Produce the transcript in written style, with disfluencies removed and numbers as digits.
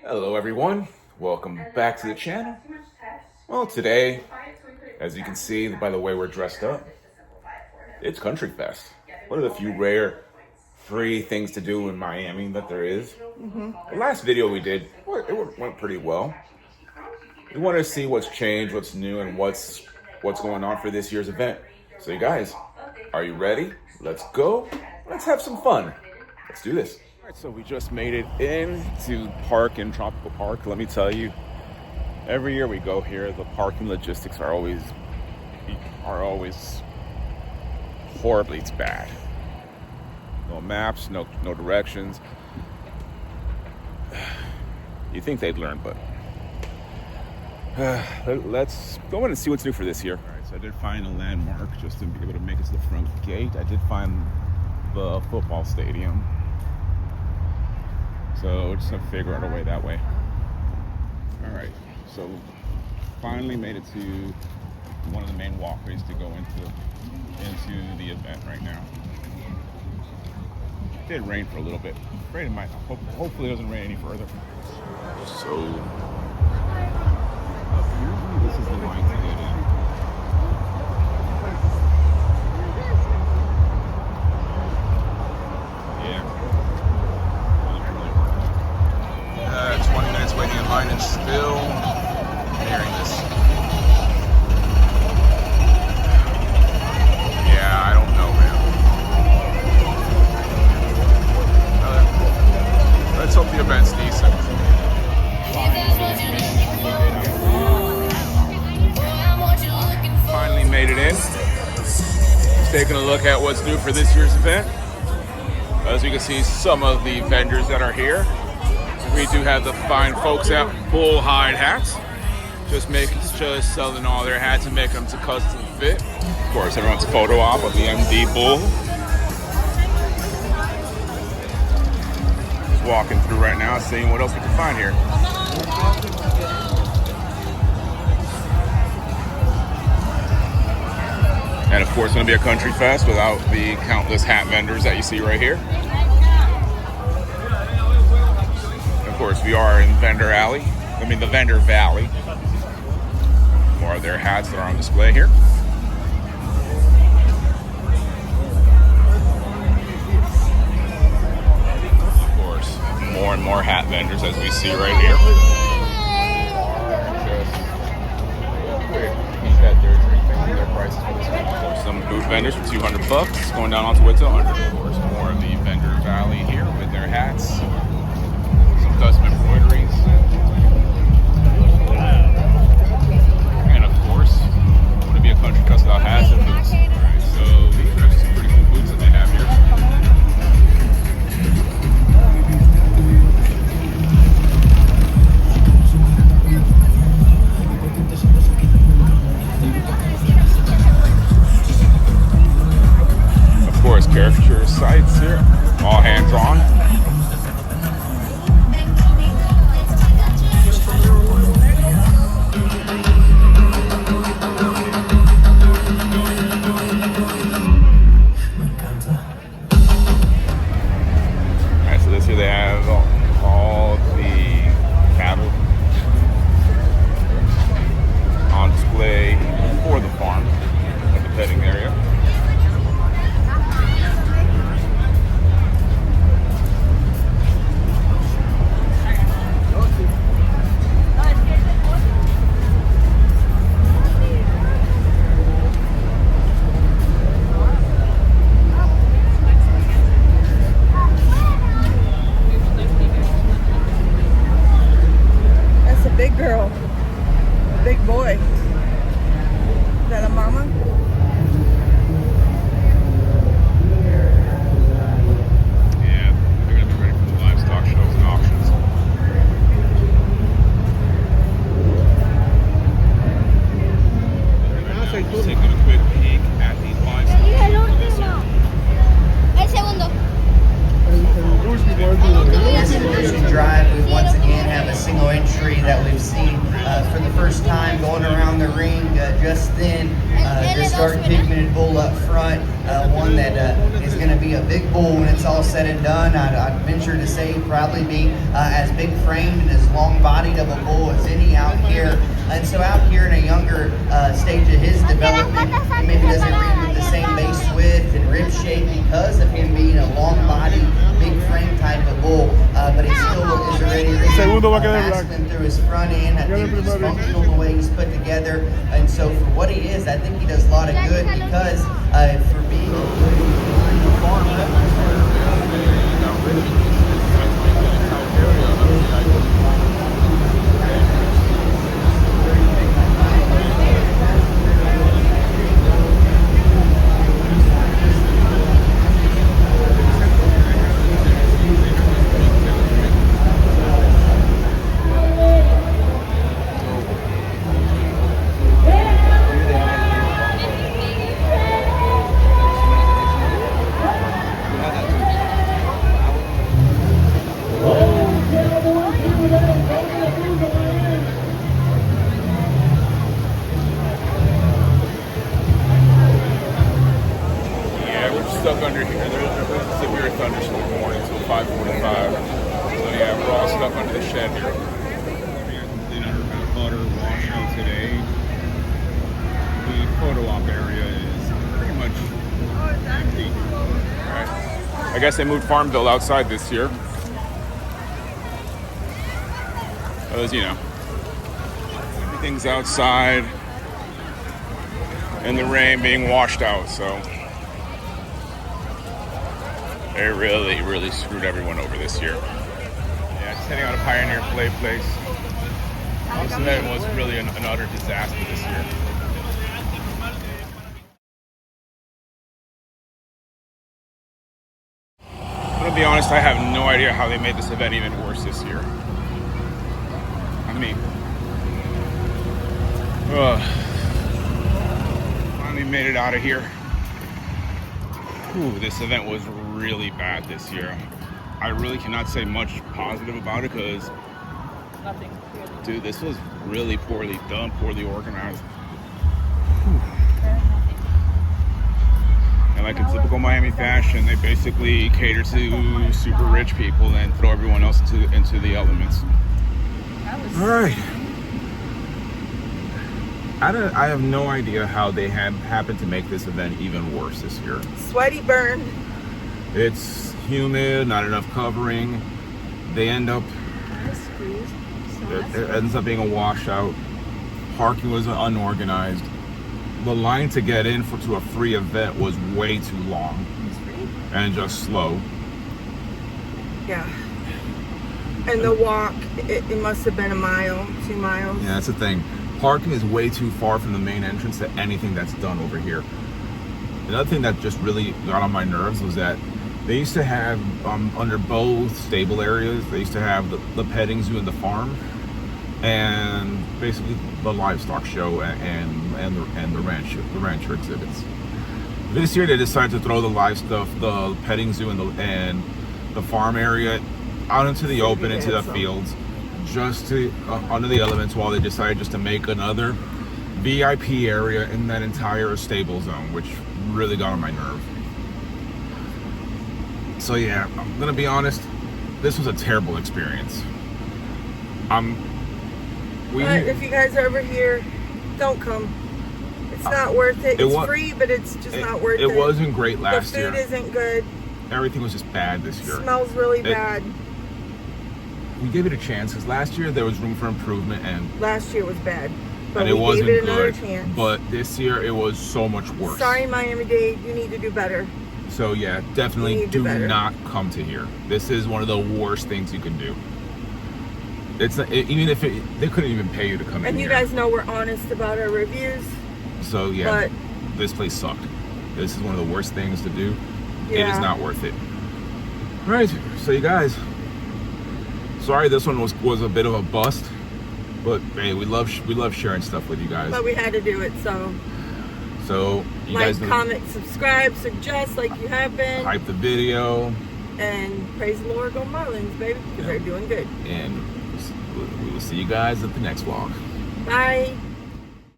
Hello everyone, welcome back to the channel. Well, today, as you can see by the way we're dressed up, it's Country Fest. One of the few rare free things to do in Miami that there is. The last video we did, it went pretty well. We want to see what's changed, what's new, and what's going on for this year's event. So you guys, are you ready? Let's go. Let's have some fun. Let's do this. All right, so we just made it into Tropical Park. Let me tell you, every year we go here, the parking logistics are always horribly bad. No maps, no directions. You think they'd learn, but let's go in and see what's new for this year. All right, so I did find a landmark just to be able to make it to the front gate. I did find the football stadium, so we're just gonna figure out a way that way. All right, so finally made it to one of the main walkways to go into the event right now. It did rain for a little bit. Hopefully it doesn't rain any further. So apparently this is the line to get in. Yeah. 20 minutes waiting in line and still hearing this. Yeah, I don't know, man. Let's hope the event's decent. Finally made it in. Just taking a look at what's new for this year's event. As you can see, some of the vendors that are here. We do have the fine folks at Bullhide Hats. Just selling all their hats and making them to custom fit. Of course, everyone's photo op of the MD Bull. Just walking through right now, seeing what else we can find here. And of course, it's going to be a country fest without the countless hat vendors that you see right here. Of course, we are in the Vendor Valley. More of their hats that are on display here. Of course, more and more hat vendors as we see right here. Their prices for this week. Of course, some booth vendors for $200, going down onto what's $100. Of course, more of the Vendor Valley here with their hats, some custom embroideries, and of course, going to be a country fest without hats and boots. All right, so these are some pretty cool boots that they have here. Caricature sites here, all hand drawn. that we've seen for the first time going around the ring just then. This dark pigmented bull up front, one that is going to be a big bull when it's all said and done. I'd venture to say probably be as big framed and as long bodied of a bull as any out here. And so out here in a younger stage of his development, he maybe doesn't ring with the same base width and rib shape because of him being a long bodied, big frame type of bull, but he still is already masculine through his front end. I think he's functional the way he's put together, and so for what he is, I think he does a lot of good because for being a good farmer. Stuck under here. There's a severe thunderstorm warning until 5:45. So yeah, we're all stuck under the shed here. We got complete utter washout today. The photo op area is pretty much empty. Right. I guess they moved FarmVille outside this year. Because, you know, everything's outside and the rain being washed out, so they really screwed everyone over this year. Yeah, just heading out of Pioneer Play Place. This event was really an utter disaster this year. I'm gonna be honest, I have no idea how they made this event even worse this year. I mean, finally made it out of here. Ooh, this event was really bad this year. I really cannot say much positive about it because, dude, this was really poorly done, poorly organized. Whew. And like in typical Miami fashion, they basically cater to super rich people and throw everyone else into the elements. All right. I have no idea how they happened to make this event even worse this year. Sweaty burn. It's humid, not enough covering. They end up, it ends up being a washout. Parking was unorganized. The line to get in to a free event was way too long and just slow. Yeah. And the walk, it must have been a mile, 2 miles. Yeah, that's the thing. Parking is way too far from the main entrance to anything that's done over here. Another thing that just really got on my nerves was that they used to have, under both stable areas, they used to have the petting zoo and the farm, and basically the livestock show and the rancher exhibits. This year they decided to throw the livestock, the petting zoo and the farm area out into the open, into the fields, just to under the elements, while they decided just to make another VIP area in that entire stable zone, which really got on my nerve. So yeah, I'm gonna be honest, this was a terrible experience. But if you guys are over here, don't come. It's not worth it. It's free, but it's just not worth it. It wasn't great last year. The food isn't good. Everything was just bad this year. It smells really bad. We gave it a chance because last year there was room for improvement, and last year was bad, but and it wasn't gave it another good. Chance. But this year it was so much worse. Sorry, Miami Dade, you need to do better. So yeah, definitely do not come to here. This is one of the worst things you can do. It's not, even if they couldn't even pay you to come in. And you guys know we're honest about our reviews. So yeah, this place sucked. This is one of the worst things to do. Yeah. It is not worth it. All right, so you guys, sorry this one was a bit of a bust, but hey, we love sharing stuff with you guys. But we had to do it, so. So you like, guys comment, subscribe, suggest like you have been. Hype the video. And praise the Lord, go Marlins, baby, because they're doing good. And We will see you guys at the next vlog. Bye.